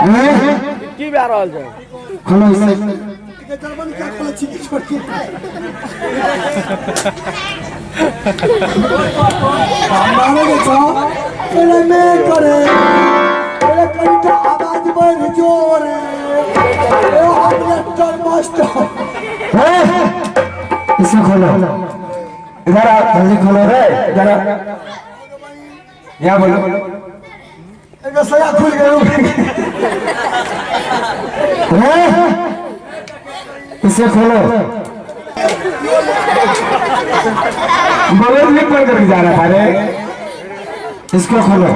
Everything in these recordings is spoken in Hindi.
की बे रहल छै खोलो इसे के जर्मन क्या खोले छी की छोड़ के हमारे के छो पहले मैं करे पहले कनिटा आवाज बढ़ जोर है ओ हमने मास्टर इसे खोलो इधर आ जल्दी खोलो रे इधर यहाँ बोलो एक सया खुल गया इसे खोलो बगल में कोई करके जा रहा था रे इसको खोलो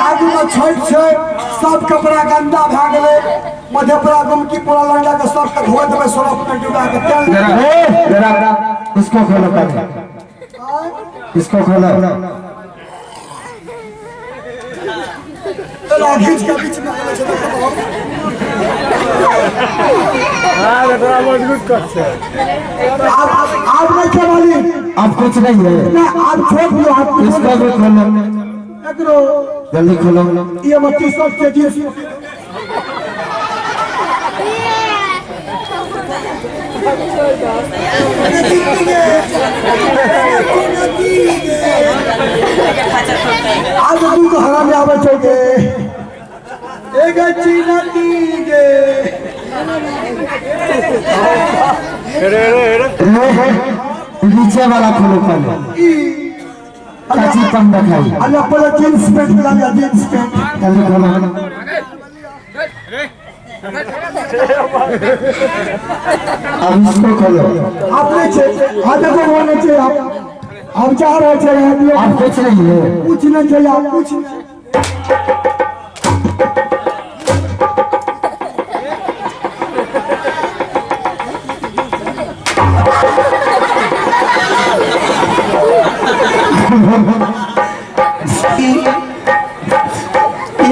आगू में छठ छै सब कपड़ा गंदा भए गेलै मधेपुरा गुमकी पूरा लंडा के सब के धोए देबै सरफ में डुबा के तेल जरा इसको खोलो पहले इसको खोलो खींच के बीच में खोले छै हां बेटा मजबूत कर छै आप नहीं क्या वाली अब कुछ नहीं है आप छोड़ दियो आप इसको भी खोलो एकरो जल्दी खोलो ये मट्टी सब के दिए आज तुमको हरा में आवे छोगे एक अच्छी नदी गे नीचे वाला खोलो पहले काची पन रखाई अल्लाह पहले जींस पैंट मिला लिया जींस पैंट जल्दी खोलो अब इसको खोलो आपने छे आधे को होने छे आप जा रहे छे अब कुछ नहीं है कुछ नहीं छे आप कुछ नहीं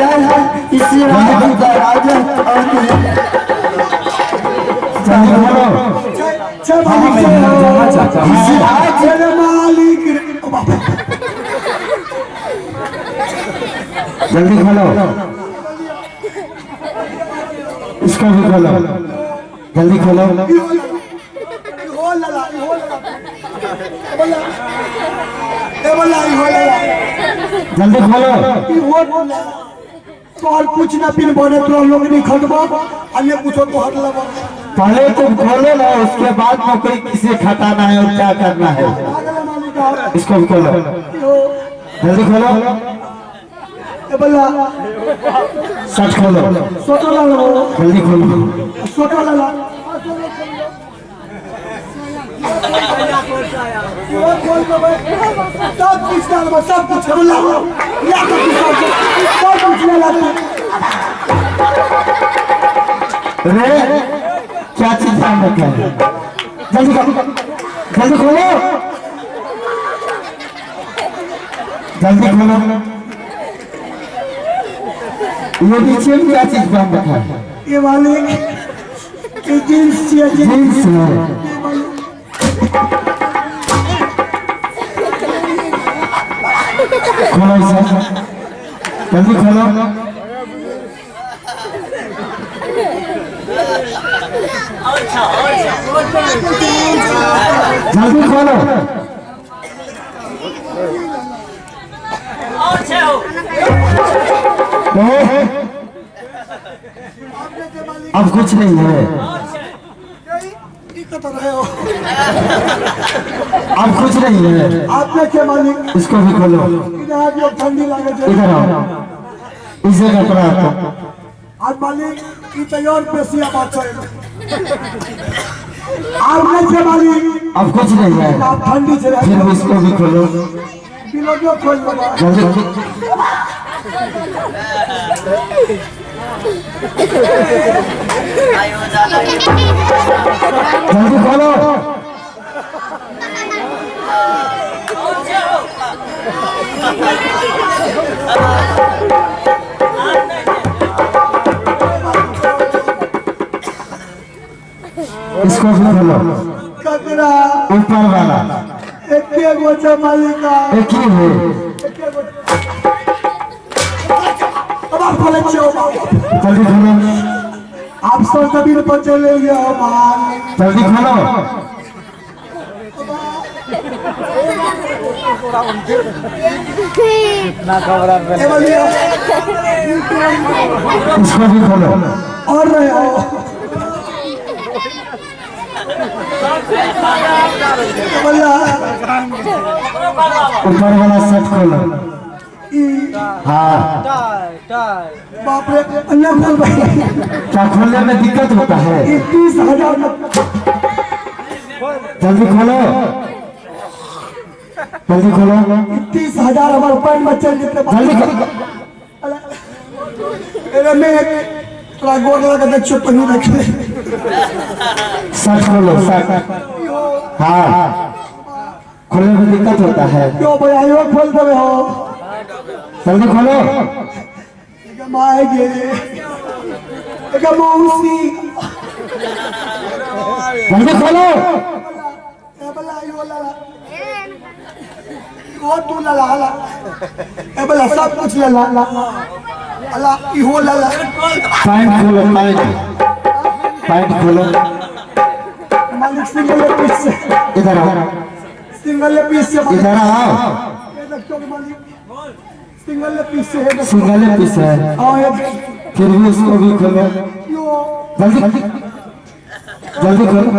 यार इस रात का राजा जल्दी खोलो छे मालिक इस राज के मालिक जल्दी खोलो इसको भी खोलो जल्दी खोलो हो लला बोला ए बोला हो लला जल्दी खोलो तोहर कुछ ना पिन बने तो लोग नहीं खटबो अन्य कुछो तो हट लबो पहले तुम खोलो ना उसके बाद नौकरी किसे खटाना है और क्या करना है इसको भी खोलो जल्दी खोलो ए बोला सच खोलो सोटो लला जल्दी खोलो सोटो लला सब कुछ डाल सब कुछ बोला या सब कुछ ले ला रे क्या चीज ध्यान रखे जल्दी जल्दी खोलो जल्दी खोलो ये नीचे में क्या चीज ध्यान रखा है ये वाले ये जींस चाहिए जींस है खोलो इसे जल्दी खोलो जल्दी खोलो अब कुछ नहीं है अब कुछ नहीं है आपने क्या मालिक इसको भी खोलो इधर जो ठंडी लगे इधर आओ इसे कपड़ा आज मालिक की तैयार पेशिया बात है आपने क्या मालिक अब कुछ नहीं है आप ठंडी से फिर इसको भी खोलो बिलोडियो खोल लगा जल्दी जल्दी खोलो इसको भी खोलो ककरा ऊपर वाला एक गोचा मालिका एक ही है एक खोले छियो जल्दी खोलो आप सब कभी पर चले गया मां जल्दी खोलो ना खबर ए बलिया इसको भी खोलो और रहे हो बलिया ऊपर वाला सेट खोलो हाँ बाप रे अन्य खोल भाई क्या खोलने में दिक्कत होता है 30,000 जल्दी खोलो जल्दी खोलो 30,000 हमारे पैन में चल जितने जल्दी खोलो अरे मैं थोड़ा गोर लगा के चुप नहीं रखे सेट खोलो सेट हाँ खोलने में दिक्कत होता है क्यों भैया यो खोल दे हो जल्दी खोलो माएगे एक मौसी जल्दी खोलो ए बला यो लाला वो तू लाला ला ए बला सब कुछ लाला ला अल्लाह यो लाला पैंट खोलो पैंट खोलो मालिक सिंगल पीस से इधर आओ सिंगल पीस से इधर आओ ये देखो मालिक सिंगल पीस से है सिंगल पीस है हां ये फिर भी उसको भी खोलो यो जल्दी जल्दी खोलो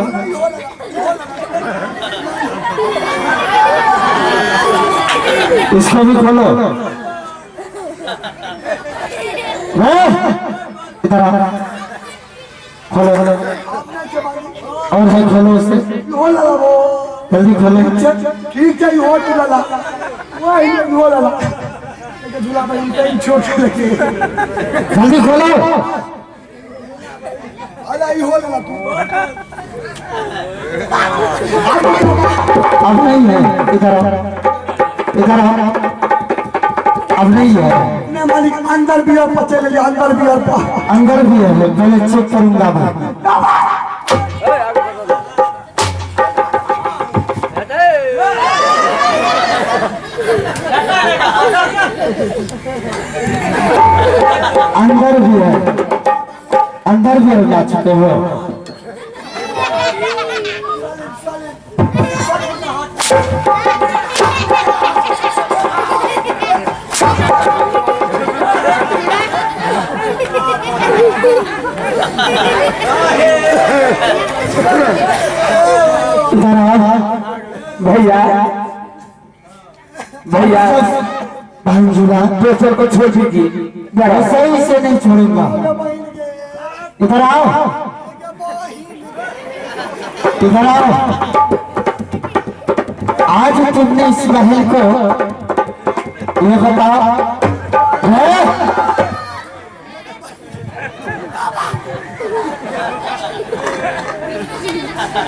इसको भी खोलो इधर आओ खोलो खोलो और है खोलो उसे यो लाला वो जल्दी खोलो ठीक है यो तू लाला वो यो लाला एक झूला पे इनका छोटे लगे जल्दी खोलो अल्लाह यो लाला तू अब नहीं है इधर आओ अब नहीं है ने मालिक अंदर भी और चले गए अंदर भी और अंदर भी है पहले चेक करूंगा मैं अंदर भी है जा चुके हो इधर आओ भैया भांजुला प्रेशर को छोड़ दीजिए सही से नहीं छोड़ूंगा इधर आओ आज तुमने इस महल को ये बताओ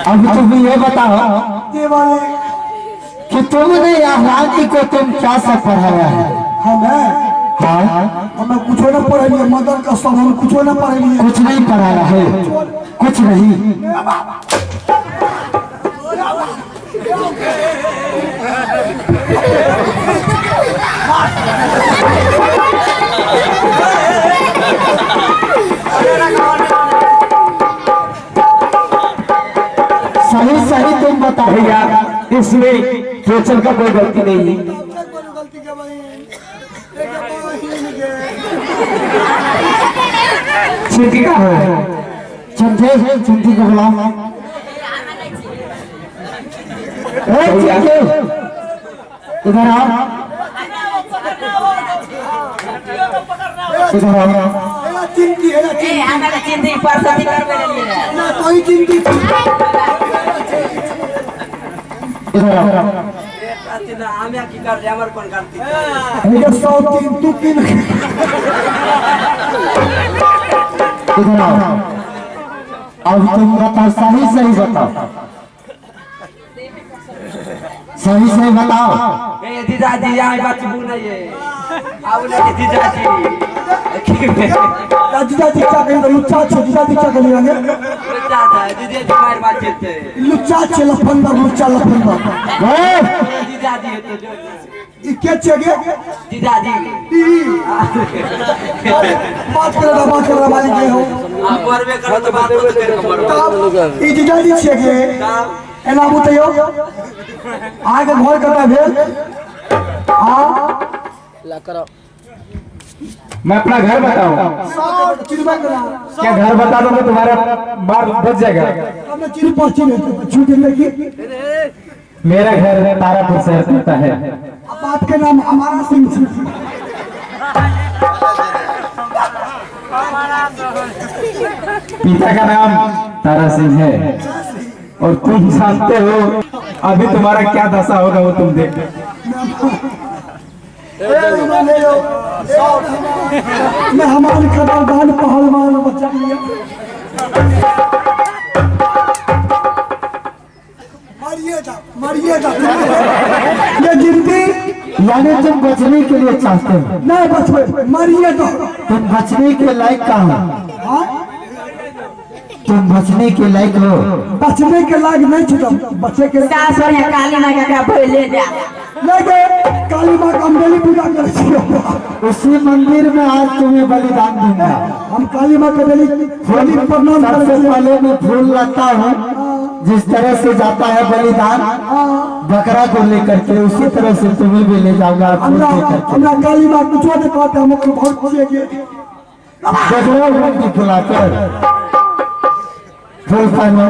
अब तुम ये बताओ कि तुमने आह्लादी को तुम क्या सब पढ़ाया है हमें कुछ ना पढ़ाइए मदर का सब हम कुछ ना पढ़ाइए कुछ नहीं पढ़ाया है कुछ नहीं सही तुम बताओ भैया इसमें प्रेशर का कोई गलती नहीं है चिंटी का है चिंटी को बुलाओ इधर आओ चिंती है चिंती पर सती कर ना कोई चिंती इधर आओ आम्या की कर हमर कोन करती ये सौ तीन तू तीन इधर आओ अब तुम बताओ सही बताओ सही बताओ ए दीदाजी यहां बात बोलना ये आउले दीदाजी दादी क्या कहेंगे लुच्चा छे दादी क्या कहेंगे लुच्चा था दीदी मार बात चलते लुच्चा छे लफंदा लुच्चा लफंदा दीदाजी है तो ये क्या चाहिए जीजाजी बात कर रहा मालिक ये हो आप मरबे करो तो बात मत करके मरो ये जीजाजी चाहिए एना बताइयो आगे घर कटा भेल ला करो मैं अपना घर बताऊं चिरबा करा क्या घर बता दूंगा तुम्हारा बार बच जाएगा हमने चिर पहुंची नहीं छूट लगी मेरा घर तारापुर शहर पड़ता है अब बात का नाम हमारा सिंह जी पिता का नाम तारा सिंह है और तुम जानते हो अभी तुम्हारा क्या दशा होगा वो तुम देख मैं हमारे खबरदार पहलवान बच्चा लिया मारिएगा ये गिनती यानी तुम बचने के लिए चाहते हो नहीं बचवे मारिएगा तुम बचने के लायक कहाँ हो तुम बचने के लायक हो बचने के लायक नहीं छुटम बच्चे के सास और यहाँ काली माँ का बोले जा लगे काली माँ का अम्बेली पूजा कर उसी मंदिर में आज तुम्हें बलिदान दूंगा हम काली माँ का बलि प्रणाम सबसे पहले मैं फूल लाता हूँ जिस तरह से जाता है बलिदान बकरा को लेकर के उसी तरह से तुम्हें भी ले जाऊंगा फूल लेकर के हमरा काली माँ कुछ नहीं कहते हमको बहुत खुशी है फुलाकर फूल पहनो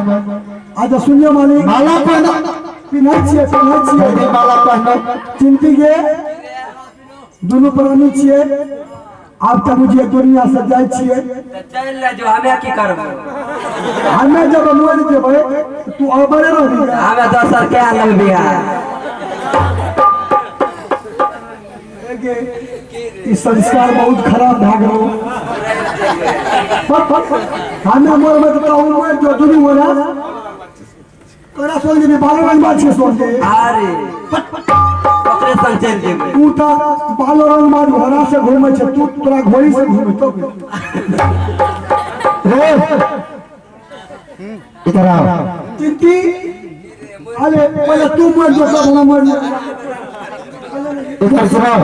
आज सुनिए मालिक माला पहनो पिन्है छियै माला पहनो चिंती के दोनों प्राणी छियै आप तक मुझे दुनिया से जाय छियै चल ले जो हमें की करबो हमें जब मोर देबै तू अबरे रही हमें दोसर के अलग बिहार इस संस्कार बहुत खराब भाग रहा हमें मोर में तो उम्र जो दुनी हो रहा तोरा सोच के बालो रंग बात सोच के अरे ओकरे संग चल जेबे तू तो बालो रंग बात घोड़ा से घूमे छ तू तोरा घोड़ी से घूमे तो रे इधर आओ चिंती अरे पहले तू मर जो सब हम मर इधर सुनो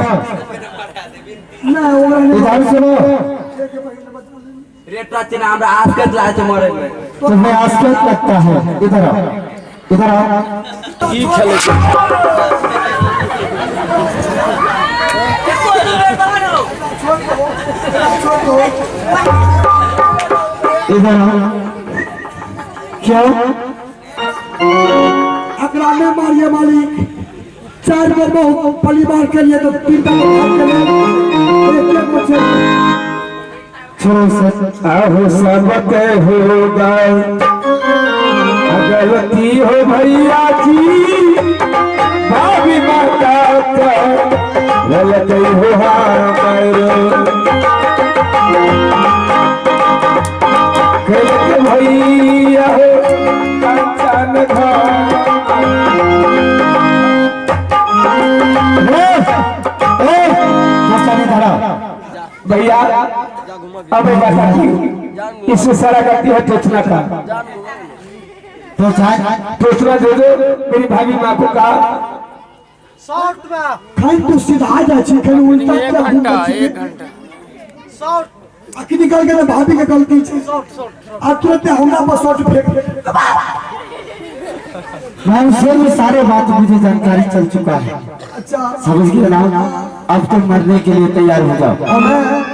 ना ओकरा इधर सुनो रेटा चिन्ह हमरा आज के लाए छ मरे में तुम्हें आश्चर्य लगता है इधर आओ इधर आओ की खेले इधर आओ क्यों अकरा में मारिए मालिक चार बार बहुत परिवार के लिए तो तीन बार के लिए एक बच्चे आहो सबक होगा गलती हो भैया जी भाभी माता गलती हो गलत भैया हो कंचन भैया अब इससे सारा गलती है टोचना का टोचना दे दो मेरी भाभी माँ को कहा खाई तो सीधा जा छी खाली उल्टा एक घंटा 1 घंटा आखिर निकल के भाभी के गलती छी आ तुरंत हमरा पर शॉट फेंक मैम से भी सारे बात मुझे जानकारी चल चुका है अच्छा समझ गए ना अब तुम मरने के लिए तैयार हो जाओ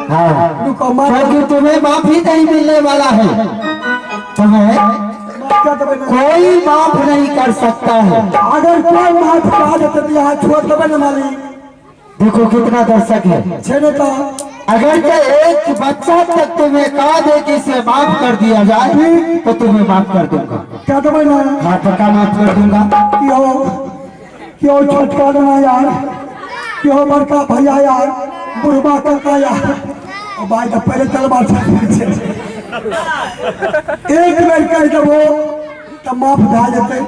हाँ क्योंकि तुम्हें माफी नहीं मिलने वाला है तुम्हें कोई माफ नहीं कर सकता है अगर कोई माफ कर देते तो यहाँ छोड़ देवे ना मालिक देखो कितना दर्शक है छेड़े तो अगर के एक बच्चा तक तुम्हें कहा दे कि इसे माफ कर दिया जाए तो तुम्हें माफ कर दूंगा क्या देवे ना हाँ पक्का माफ कर दूंगा क्यों छोटका ना यार क्यों बड़का भैया यार बुढ़वा काका यार और भाई तो पहले तलवार छे एक बेर कह देबो तो माफ भा जेते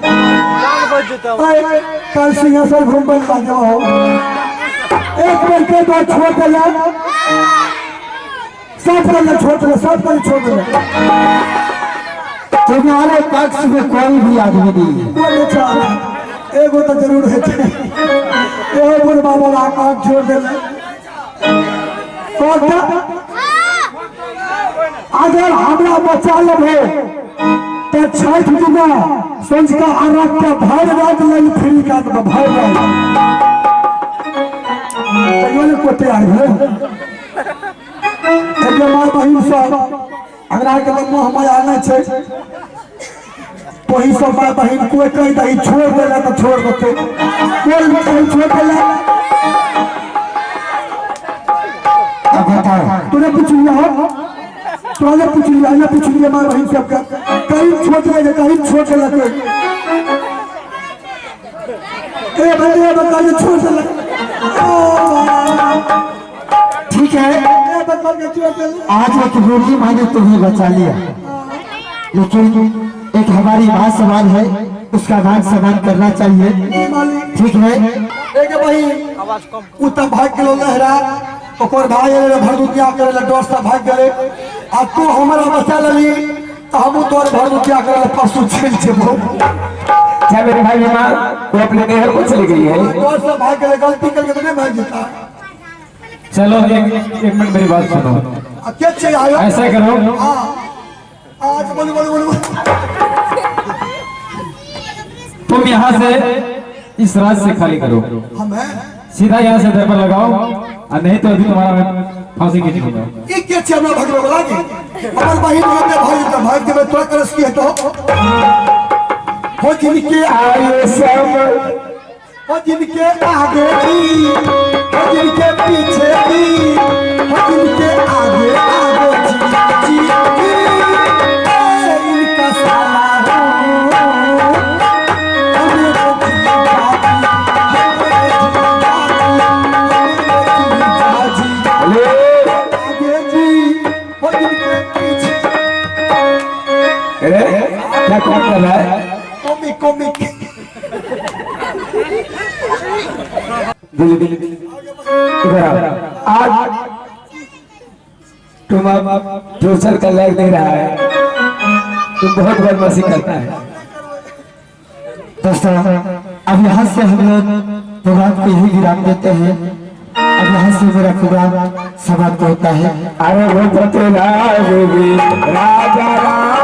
कल सिंहासन घूमबल लग जाओ एक बेर के बाद छोड़ देला सब कर छोड़ दे सब कर छोड़ दे तुम्हारे पक्ष में कोई भी आदमी नहीं है बोले एगो तो जरूर है एगो बोल बाबा आकाश छोड़ देले कौन अगर हमरा बचा लेबे तो छठ दिना सोच का आराध का भर रात लई फ्री का तो भर रात तैयार को तैयार है जब मां बहिन सब अगर आके लम्बो हम आना छै वही सब मां बहिन कोई कह दही छोड़ देला तो छोड़ देते कोई कहीं छोड़ देला अब बताओ तूने पूछ लिया तूने पूछ लिया मां बहिन सब का कहीं छोड़ दे कहीं छोड़ देला कोई ए बंदे बता के छोड़ देला ठीक है ए बता के छोड़ देला आज एक बूढ़ी माँ ने तुम्हें बचा लिया लेकिन एक हमारी बात सवाल है उसका मान सम्मान करना चाहिए ठीक है एक भाई उत भाग गेलो लहरा ओकर भाई रे भरदुतिया करे ले डर से भाग गेले आ तू हमरा बचा लेली तो हम तोर भरदुतिया करे ले परसों चल जेबो क्या मेरे भाई मां वो अपने नहर को चली गई है डर से भाग गेले गलती करके तो नहीं भाग जाता चलो एक मिनट मेरी बात सुनो क्या चाहिए आयो ऐसा करो हां आज बोल तुम यहाँ से इस रात से खाली करो हमें सीधा यहाँ से दर पर लगाओ और नहीं तो अभी तुम्हारा फांसी खींच लूंगा ई के छै हमरा भगवे वाला के हमर बहिन होते भाई देबे तोरा करस की है तो हो जिनके आए सब हो जिनके आगे भी हो जिनके पीछे भी हो जिनके आगे जी इनका साला क्या कौन कर रहा है कॉमिक इधर आओ। आज तुम अब टोचर का लायक नहीं रहा है तुम बहुत बदमाशी करता है दोस्तों अब यहाँ से हम लोग प्रोग्राम को यही विराम देते हैं अब यहाँ से मेरा प्रोग्राम समाप्त होता है अरे वो राजा राम